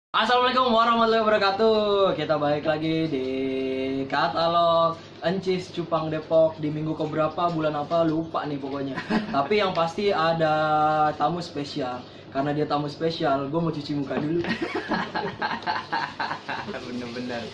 Assalamualaikum warahmatullahi wabarakatuh. Kita balik lagi di katalog Encis Cupang Depok di minggu keberapa, bulan apa lupa nih pokoknya. Tapi yang pasti ada tamu spesial. Karena dia tamu spesial, gue mau cuci muka dulu. Bener-bener.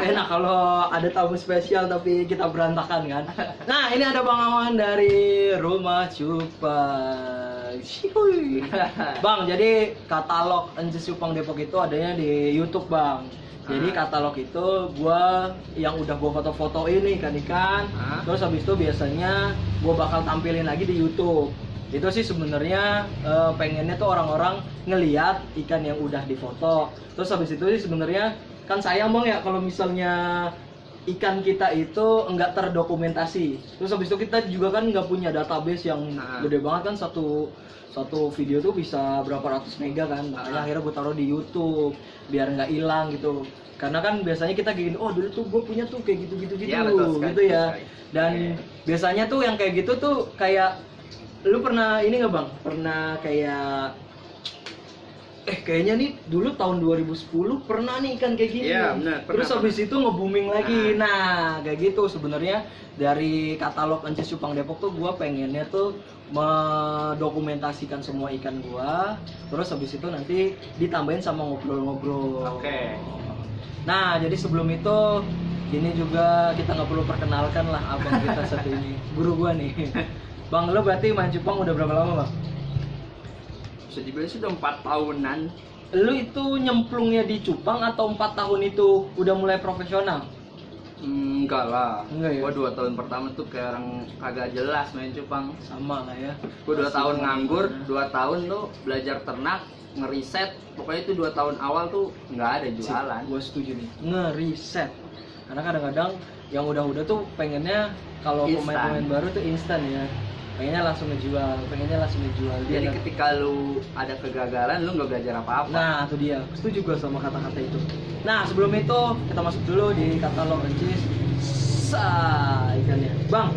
Enak kalau ada tamu spesial tapi kita berantakan kan. Nah, ini ada Bang Awan dari Rumah Cupang. Cihuy. Bang, jadi katalog Encis Cupang Depok itu adanya di YouTube, Bang. Jadi katalog itu gua yang udah gua foto-foto ini ikan-ikan. Terus habis itu biasanya gua bakal tampilin lagi di YouTube. Itu sih sebenarnya pengennya tuh orang-orang ngeliat ikan yang udah difoto. Terus habis itu sih sebenarnya kan sayang Bang ya kalau misalnya ikan kita itu enggak terdokumentasi. Terus habis itu kita juga kan nggak punya database yang gede banget kan, satu video tuh bisa berapa ratus mega kan. Makanya akhirnya gue taruh di YouTube biar nggak hilang gitu. Karena kan biasanya kita gini, oh dulu tuh gue punya tuh kayak gitu Ya, betul sekali, gitu ya. Dan biasanya tuh yang kayak gitu tuh kayak, lu pernah ini nggak Bang? Pernah kayak kayaknya nih dulu tahun 2010 pernah nih ikan kayak gini. Iya, benar. Terus habis itu nge-booming lagi. Nah, kayak gitu sebenarnya dari katalog Encis Cupang Depok tuh gua pengennya tuh mendokumentasikan semua ikan gua. Terus habis itu nanti ditambahin sama ngobrol-ngobrol. Oke. Nah, jadi sebelum itu ini juga kita nggak perlu perkenalkan lah abang kita satu ini, guru gua nih. Bang, lo berarti main cupang udah berapa lama, Bang? Bisa dibilang sudah 4 tahunan. Lu itu nyemplungnya di cupang atau 4 tahun itu udah mulai profesional? Enggak lah. Enggak ya? Gua 2 tahun pertama tuh kayak orang kagak jelas main cupang. Sama lah ya. Gua 2 tahun nganggur, 2 tahun tuh belajar ternak, ngeriset. Pokoknya itu 2 tahun awal tuh nggak ada jualan. Gue setuju nih, ngeriset. Karena kadang-kadang yang udah-udah tuh pengennya kalau Instan. pemain-pemain baru tuh instan ya. Pengennya langsung ngejual. Jadi ketika lu ada kegagalan, lu nggak belajar apa-apa. Nah, itu dia. Setuju gue sama kata-kata itu. Nah, sebelum itu kita masuk dulu di katalog Encis ikannya. Bang,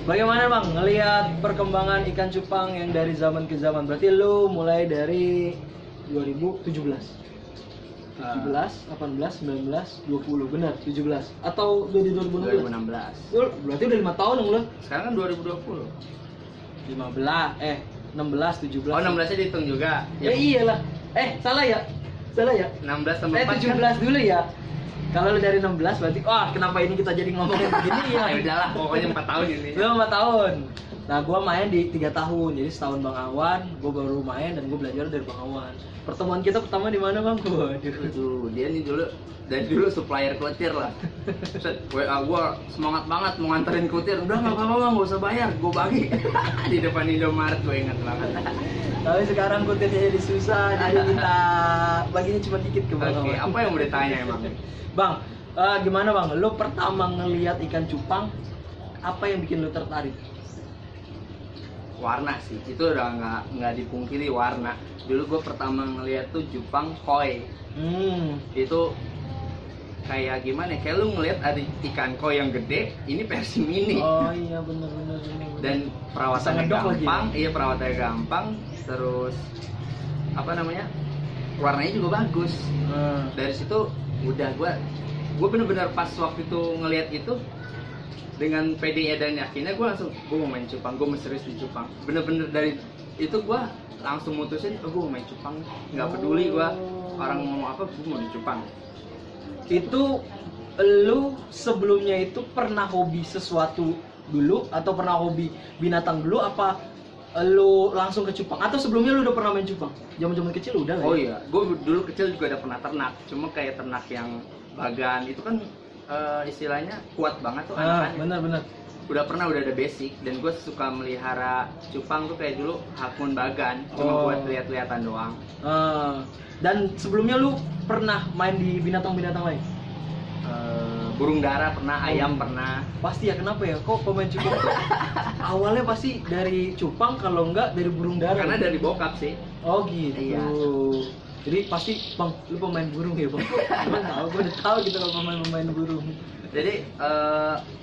bagaimana Bang ngelihat perkembangan ikan cupang yang dari zaman ke zaman? Berarti lu mulai dari 2017. 17, 18, 19, 20, benar 17 atau dari 2016? 2016. Berarti udah 5 tahun dong lu? Sekarang kan 2020. 15, 16, 17. Oh, 16-nya dihitung juga. Ya iyalah. Salah ya? 16 tambah 4 17 dulu ya. Kalau lu dari 16 berarti kenapa ini kita jadi ngomongin begini ya? Ya udahlah, pokoknya 4 tahun ini. Lu 4 tahun. Nah, gua main di 3 tahun. Jadi setahun Bang Awan, gua baru main dan gua belajar dari Bang Awan. Pertemuan kita pertama di mana, Bang? Waduh. Aduh, dia nih dari dulu supplier kutir lah. Set, WA gua semangat banget mau nganterin kutir. Udah enggak apa-apa Bang, enggak usah bayar, gua bagi. Di depan Indomaret gua ingat banget. Tapi sekarang kutirnya jadi susah, jadi kita baginya cuma dikit ke Bang Oke, Awan. apa yang mau ditanya emang? Bang, gimana Bang? Lu pertama ngelihat ikan cupang, apa yang bikin lu tertarik? Warna sih, itu udah nggak dipungkiri warna. Dulu gue pertama ngeliat tuh cupang koi. Itu kayak gimana? Kayak lu ngeliat ada ikan koi yang gede, ini versi mini. Oh iya benar. Dan perawatannya Bisa ngedok lagi gampang, iya perawatannya gampang. Terus apa namanya? Warnanya juga bagus. Dari situ udah gue bener-bener pas waktu itu ngeliat itu dengan PDE dan yakinnya gue mau main cupang, gue mau serius di cupang. Bener-bener dari itu gue langsung mutusin, gue mau main cupang, nggak peduli gue orang ngomong apa, gue mau di cupang. Itu lu sebelumnya itu pernah hobi sesuatu dulu atau pernah hobi binatang dulu, apa lu langsung ke cupang atau sebelumnya lu udah pernah main cupang? Zaman-zaman kecil udah lah. Oh iya, gue dulu kecil juga udah pernah ternak, cuma kayak ternak yang bagan itu kan istilahnya kuat banget tuh anakannya. Benar. udah ada basic, dan gue suka melihara cupang tuh kayak dulu Hakmun Bagan, cuma buat lihat-lihatan doang. Dan sebelumnya lu pernah main di binatang-binatang lain? Burung dara pernah, ayam pernah. Pasti ya, kenapa ya? Kok pemain cupang tuh awalnya pasti dari cupang, kalau enggak dari burung dara? Karena dari bokap sih. Oh gitu. Iya. Jadi pasti, Bang, lu pemain burung ya, Bang? Emang tahu, gue udah tahu gitu kalau pemain burung. Jadi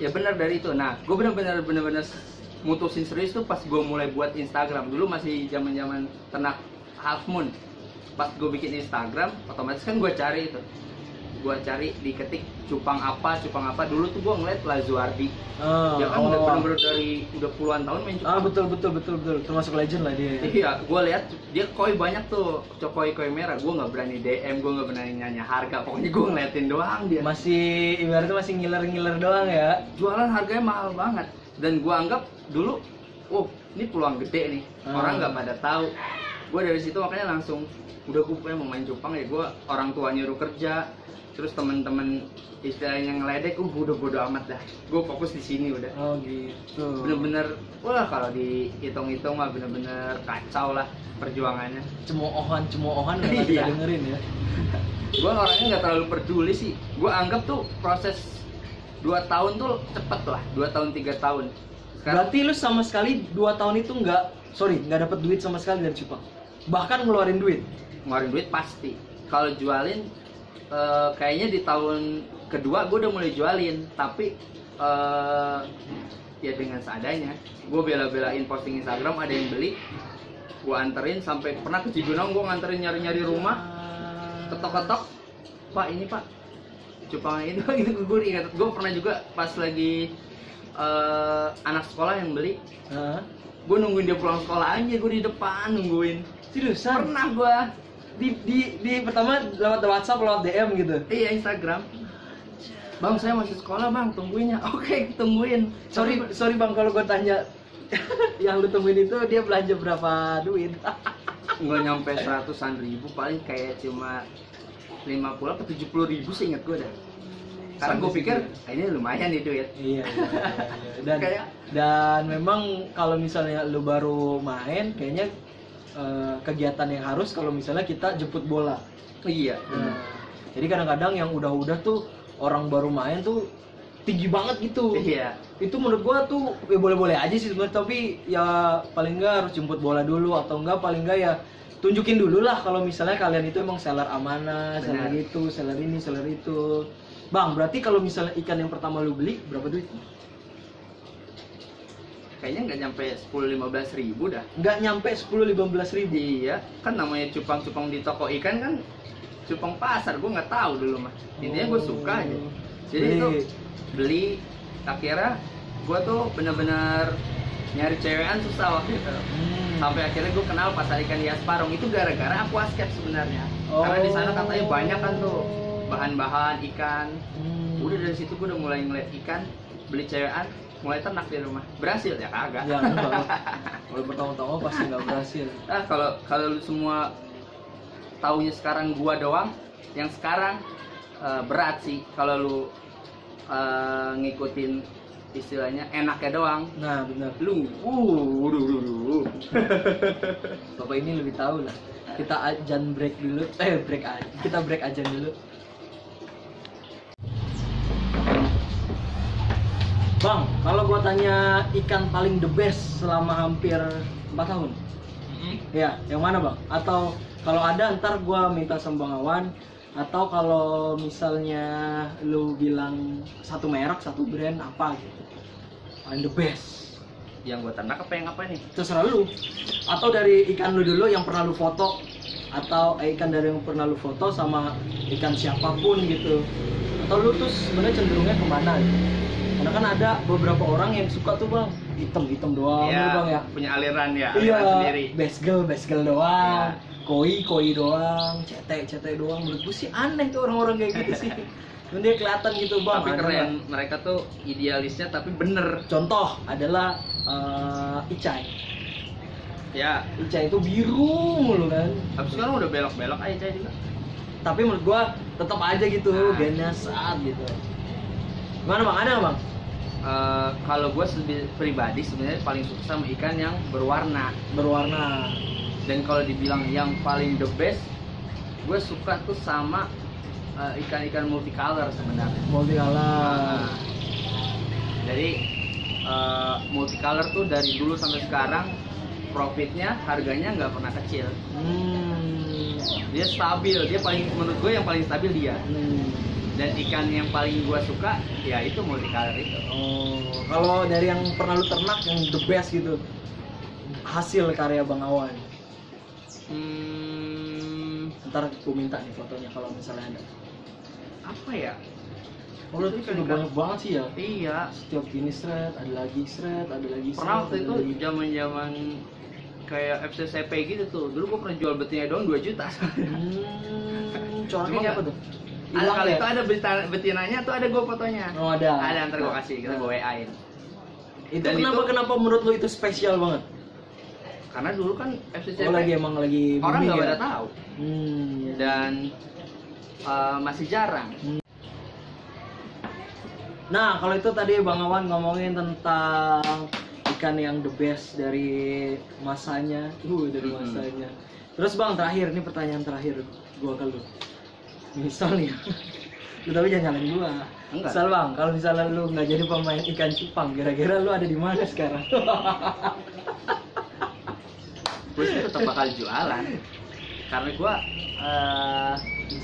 ya benar dari itu. Nah, gue benar-benar mutusin serius tuh pas gue mulai buat Instagram. Dulu masih zaman-zaman ternak half moon. Pas gue bikin Instagram, otomatis kan gue cari itu. Gue cari, diketik cupang apa. Dulu tuh gue ngeliat Lazuardi. Dia kan udah bener-bener dari udah puluhan tahun main cupang. Betul. Termasuk legend lah dia. Iya, gue lihat dia koi banyak tuh, koi merah. Gue nggak berani DM, gue nggak berani nanya harga. Pokoknya gue ngeliatin doang dia. Masih ibaratnya masih ngiler doang ya. Jualan harganya mahal banget. Dan gue anggap dulu, ini peluang gede nih. Orang nggak pada tahu. Gue dari situ makanya langsung, udah gue pengen mau main cupang ya. Gue orang tua nyuruh kerja. Terus temen-temen istilahnya ngeledek, bodo amat dah. Gue fokus di sini udah. Oh gitu. Bener-bener, kalau dihitung-hitung mah bener-bener kacau lah perjuangannya. Cemoohan udah kita dengerin ya. Gue orangnya nggak terlalu peduli sih. Gue anggap tuh proses 2 tahun tuh cepet lah, 2 tahun 3 tahun. Berarti lu sama sekali 2 tahun itu nggak dapet duit sama sekali dari cupang? Bahkan ngeluarin duit? Ngeluarin duit pasti. Kalau jualin, kayaknya di tahun kedua gue udah mulai jualin, tapi ya dengan seadanya. Gue bela-belain posting Instagram, ada yang beli, gue anterin sampai pernah ke Cibinong, gue nganterin nyari rumah, ketok-ketok, Pak ini Pak cupangnya itu gue ingat. Gue pernah juga pas lagi anak sekolah yang beli, gue nungguin dia pulang sekolah aja, gue di depan nungguin. Seriusan? Pernah gue. Di pertama lewat WhatsApp, lewat DM gitu? Iya, Instagram. Bang, saya masih sekolah bang, tungguin ya. Oke, tungguin. Sorry bang, kalau gue tanya yang lu tungguin itu dia belanja berapa duit? Nggak nyampe 100-an ribu, paling kayak cuma 50 atau 70 ribu sih, inget gue dah. Karena gue pikir, ini lumayan nih duit. Iya. Dan memang kalau misalnya lu baru main, kayaknya kegiatan yang harus kalau misalnya kita jemput bola. Iya. Jadi kadang-kadang yang udah tuh orang baru main tuh tinggi banget gitu. Iya. Itu menurut gua tuh ya boleh-boleh aja sih sebenarnya, tapi ya paling enggak harus jemput bola dulu, atau enggak paling enggak ya tunjukin dulu lah kalau misalnya kalian itu emang seller amanah, seller itu, seller ini, seller itu. Bang, berarti kalau misalnya ikan yang pertama lu beli berapa duit? Kayaknya nggak nyampe 10-15 ribu dah. Nggak nyampe 10-15 ribu? Iya, kan namanya cupang-cupang di toko ikan kan cupang pasar, gue nggak tahu dulu mah. Intinya gue suka aja. Jadi itu beli, akhirnya gue tuh bener-bener nyari cewekan susah waktu itu. Sampai akhirnya gue kenal pasar ikan hias Parung, itu gara-gara aquascape sebenarnya. Karena di sana katanya banyak kan tuh bahan-bahan ikan. Udah dari situ gue udah mulai ngeliat ikan, beli cewekan, mulai ternak di rumah. Berhasil ya kagak? Ya enggak. Kalau pertama-tama pasti nggak berhasil. Kalau lu semua taunya sekarang gua doang, yang sekarang berat sih kalau lu ngikutin istilahnya enaknya doang. Nah benar. Lu, Bapak ini lebih tahu lah. Kita ajan break dulu. Kita break ajan dulu. Bang, kalau gua tanya ikan paling the best selama hampir 4 tahun, ya, yang mana bang? Atau kalau ada ntar gua minta sama Bang Awan. Atau kalau misalnya lu bilang satu merek, satu brand apa gitu, paling the best. Yang gua ternak apa yang apa nih? Terserah lu. Atau dari ikan lu dulu yang pernah lu foto, atau ikan dari yang pernah lu foto sama ikan siapapun gitu. Atau lu tuh sebenarnya cenderungnya kemana gitu? Karena kan ada beberapa orang yang suka tuh bang, hitam doang ya, bang ya. Punya aliran ya, Iya, aliran sendiri. best girl doang, koi doang, cete doang. Menurut gue sih aneh tuh orang-orang kayak gitu sih. Cuman dia kelihatan gitu bang. Tapi keren, mereka tuh idealisnya tapi bener. Contoh adalah Icai. Ya, Icai itu biru mulu kan. tapi sekarang udah belok-belok aja Icai juga. Tapi menurut gua tetap aja gitu, gennya saat gitu. Gimana bang, ada nggak bang? Kalau gue pribadi sebenarnya paling suka sama ikan yang berwarna. Dan kalau dibilang yang paling the best, gue suka tuh sama ikan-ikan multicolor sebenarnya. Multicolor. Jadi multicolor tuh dari dulu sampai sekarang profitnya, harganya nggak pernah kecil. Dia stabil, dia menurut gue yang paling stabil dia. Dan ikan yang paling gue suka ya itu multicolor itu. Kalau dari yang pernah lu ternak yang the best gitu, hasil karya Bang Awan. Ntar gue minta nih fotonya kalau misalnya ada. Apa ya? Oh, itu udah banyak banget sih ya. Iya. Setiap jenis shred, ada lagi shred, ada lagi. Pernah waktu itu zaman kayak FCCP gitu tuh. Dulu gue pernah jual betina doang 2 juta. Coraknya apa tuh? Kalau itu ada betinanya tuh ada gue fotonya. Oh ada. Ada, ntar gue kasih, kita gue WA-in. Itu kenapa menurut lu itu spesial banget? Karena dulu kan FCCP emang lagi orang nggak ya? pada tahu. Dan masih jarang. Nah, kalau itu tadi Bang Awan ngomongin tentang ikan yang the best dari masanya. Masanya. Terus Bang, terakhir, ini pertanyaan terakhir gua ke lu. Misal nih, lu tapi jangan nyalain gua. Enggak. Misal Bang, kalau misalnya lu nggak jadi pemain ikan cupang, kira-kira lu ada di mana sekarang? Gue sih tetap bakal jualan. Karena gua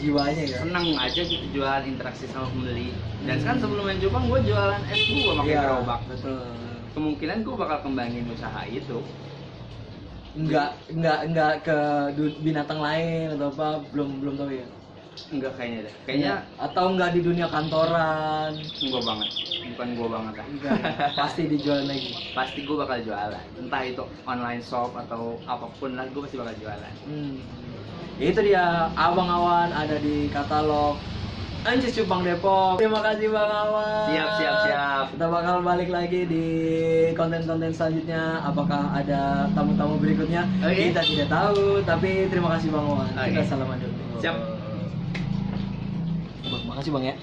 jiwanya ya. Seneng aja gitu jualan, interaksi sama pembeli. Dan sekarang sebelum main cupang gue jualan es buah pakai gerobak. Betul. Kemungkinan gue bakal kembangin usaha itu. Enggak ke binatang lain atau apa, belum tahu ya. Enggak kayaknya deh. Kayaknya atau enggak di dunia kantoran. Gue banget. Bukan gue banget kan. Pasti dijual lagi. Pasti gue bakal jualan. Entah itu online shop atau apapun lah, gue pasti bakal jualan. Itu dia Abang Awan ada di katalog Ancis Cupang Depok. Terima kasih Bang Awan. Siap. Kita bakal balik lagi di konten-konten selanjutnya. Apakah ada tamu-tamu berikutnya? Kita tidak tahu. Tapi terima kasih Bang Awan. Kita salaman dulu. Siap. Bang, makasih Bang ya.